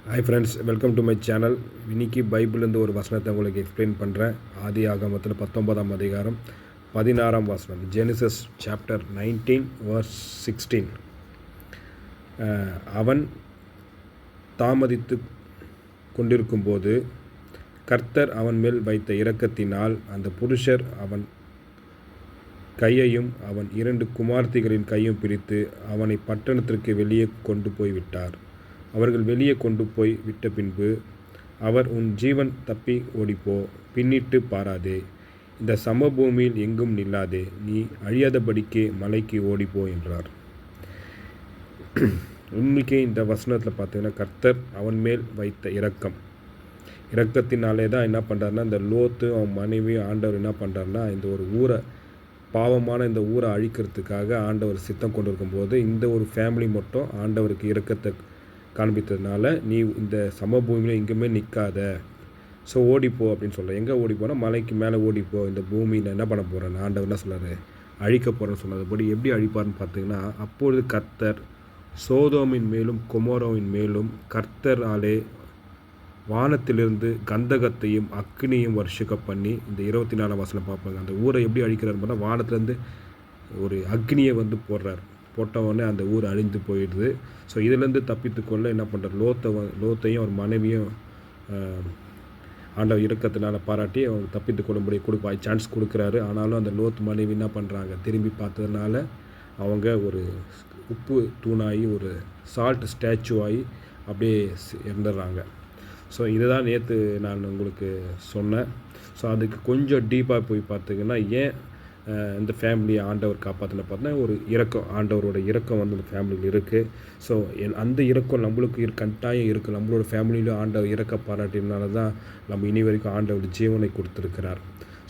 Hi friends, welcome to my channel. இன்றைக்கி பைபிள்லேருந்து ஒரு வசனத்தை உங்களுக்கு எக்ஸ்பிளைன் பண்ணுறேன். ஆதி ஆகமத்தில் 19ஆம் அதிகாரம் 16ஆம் வசனம். Genesis chapter 19 verse 16. அவன் தாமதித்து கொண்டிருக்கும்போது கர்த்தர் அவன் மேல் வைத்த இரக்கத்தினால் அந்த புருஷர் அவன் கையையும் அவன் 2 குமார்த்திகளின் கையும் பிடித்து அவனை பட்டணத்திற்கு வெளியே கொண்டு போய்விட்டார். அவர்கள் வெளியே கொண்டு போய் விட்ட பின்பு அவர், உன் ஜீவன் தப்பி ஓடிப்போ, பின்னிட்டு பாராதே, இந்த சமபூமியில் எங்கும் நில்லாதே, நீ அழியாதபடிக்கே மலைக்கு ஓடிப்போ என்றார். உண்மைக்கே இந்த வசனத்தில் பார்த்தீங்கன்னா கர்த்தர் அவன் மேல் வைத்த இரக்கத்தினாலே தான் என்ன பண்ணுறாருன்னா, இந்த லோத்து அவன் மனைவி ஆண்டவர் என்ன பண்ணுறாருன்னா, இந்த ஒரு ஊரை பாவமான இந்த ஊரை அழிக்கிறதுக்காக ஆண்டவர் சித்தம் கொண்டு இருக்கும்போது இந்த ஒரு ஃபேமிலி மட்டும் ஆண்டவருக்கு இரக்கத்தை காண்பித்ததுனால, நீ இந்த சமபூமியில் எங்கேயுமே நிற்காத, ஸோ ஓடிப்போ அப்படின்னு சொல்கிறேன். எங்கே ஓடிப்போனால் மலைக்கு மேலே ஓடிப்போ, இந்த பூமியில் என்ன பண்ண போகிறேன் ஆண்டவர் என்ன சொல்கிறாரு, அழிக்க போகிறேன்னு சொன்னதுபடி எப்படி அழிப்பார்னு பார்த்தீங்கன்னா, அப்பொழுது கர்த்தர் சோதோமின் மேலும் கொமோரோவின் மேலும் கர்த்தராலே வானத்திலிருந்து கந்தகத்தையும் அக்னியும் வருஷிக்க பண்ணி, இந்த 24ஆம் வசனம் பார்ப்பாங்க. அந்த ஊரை எப்படி அழிக்கிறார் பார்த்தா, வானத்திலேருந்து ஒரு அக்னியை போடுறார். போட்டவுடனே அந்த ஊர் அழிந்து போயிடுது. ஸோ இதிலேருந்து தப்பித்துக்கொள்ள என்ன பண்ணுறார், லோத்தையும் அவர் மனைவியும் ஆண்டவர் இரக்கத்தினால பாராட்டி அவங்க தப்பித்து கொள்ளும்படி சான்ஸ் கொடுக்குறாரு. ஆனாலும் அந்த லோத் மனைவி என்ன பண்ணுறாங்க, திரும்பி பார்த்ததுனால அவங்க ஒரு உப்பு தூணாகி ஒரு சால்ட் ஸ்டாச்சு ஆகி அப்படியே இறந்துடுறாங்க. ஸோ இதுதான் நேற்று நான் உங்களுக்கு சொன்னேன். ஸோ அதுக்கு கொஞ்சம் டீப்பாக போய் பார்த்திங்கன்னா, ஏன் இந்த ஃபேமிலியை ஆண்டவர் காப்பாற்றின பார்த்தீங்கன்னா ஒரு இரக்கம், ஆண்டவரோட இரக்கம் இந்த ஃபேமிலியில் இருக்குது. ஸோ அந்த இரக்கம் நம்மளுக்கு கட்டாயம் இருக்குது. நம்மளோட ஃபேமிலியிலும் ஆண்டவர் இரக்க பாராட்டினால தான் நம்ம இனி வரைக்கும் ஆண்டவர் ஜீவனை கொடுத்துருக்கிறார்.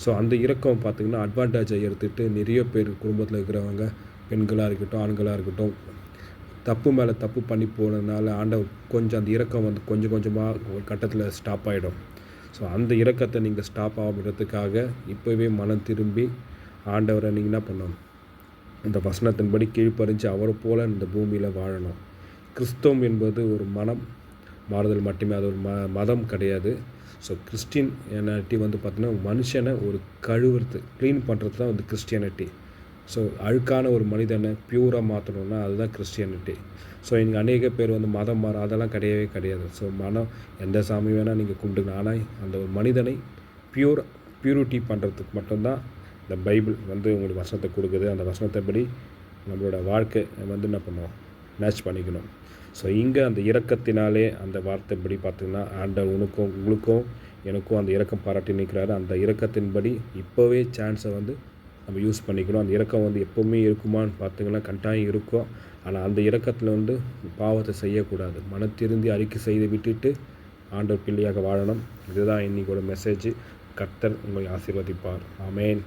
ஸோ அந்த இரக்கம் பார்த்திங்கன்னா அட்வான்டேஜை எடுத்துகிட்டு நிறைய பேர் குடும்பத்தில் இருக்கிறவங்க, பெண்களாக இருக்கட்டும் ஆண்களாக இருக்கட்டும், தப்பு மேலே தப்பு பண்ணி போனதுனால ஆண்டவர் கொஞ்சம் அந்த இரக்கம் கொஞ்சம் கொஞ்சமாக ஒரு கட்டத்தில் ஸ்டாப் ஆகிடும். ஸோ அந்த இரக்கத்தை நீங்கள் ஸ்டாப் ஆகிறதுக்காக இப்போவே மனம் திரும்பி ஆண்டவரை நீங்கள் என்ன பண்ணணும், இந்த வசனத்தின்படி கீழ்ப்பறிஞ்சு அவரை போல் இந்த பூமியில் வாழணும். கிறிஸ்தவம் என்பது ஒரு மனம் மாறுதல் மட்டுமே, அது ஒரு மதம் கிடையாது. ஸோ கிறிஸ்டியானிட்டி பார்த்திங்கன்னா மனுஷனை ஒரு கழுவுறது, க்ளீன் பண்ணுறது தான் கிறிஸ்டியானிட்டி. ஸோ அழுக்கான ஒரு மனிதனை பியூராக மாற்றணுன்னா அதுதான் கிறிஸ்டியானிட்டி. ஸோ இங்கே அநேக பேர் மதம் மாறும், அதெல்லாம் கிடையவே கிடையாது. ஸோ மனம் எந்த சாமி வேணால் நீங்கள் கும்பிடுங்க, ஆனால் அந்த ஒரு மனிதனை பியூரிட்டி பண்ணுறதுக்கு மட்டும்தான் இந்த பைபிள் உங்களுக்கு வசனத்தை கொடுக்குது. அந்த வசனத்தைப்படி நம்மளோட வாழ்க்கை என்ன பண்ணுவோம், மேட்ச் பண்ணிக்கணும். ஸோ இங்கே அந்த இரக்கத்தினாலே அந்த வார்த்தைப்படி பார்த்திங்கன்னா ஆண்டவர் உங்களுக்கும் எனக்கும் அந்த இரக்கம் பாராட்டி நிற்கிறாரு. அந்த இரக்கத்தின்படி இப்போவே சான்ஸை நம்ம யூஸ் பண்ணிக்கணும். அந்த இரக்கம் எப்போவுமே இருக்குமான்னு பார்த்திங்கன்னா கட்டாயம் இருக்கும். ஆனால் அந்த இரக்கத்தில் பாவத்தை செய்யக்கூடாது. மனத்திருந்தி அறிக்கை செய்து விட்டுட்டு ஆண்டவர் பிள்ளையாக வாழணும். இதுதான் இன்றைக்கோட மெசேஜ். கர்த்தர் உங்களை ஆசீர்வதிப்பார். ஆமென்.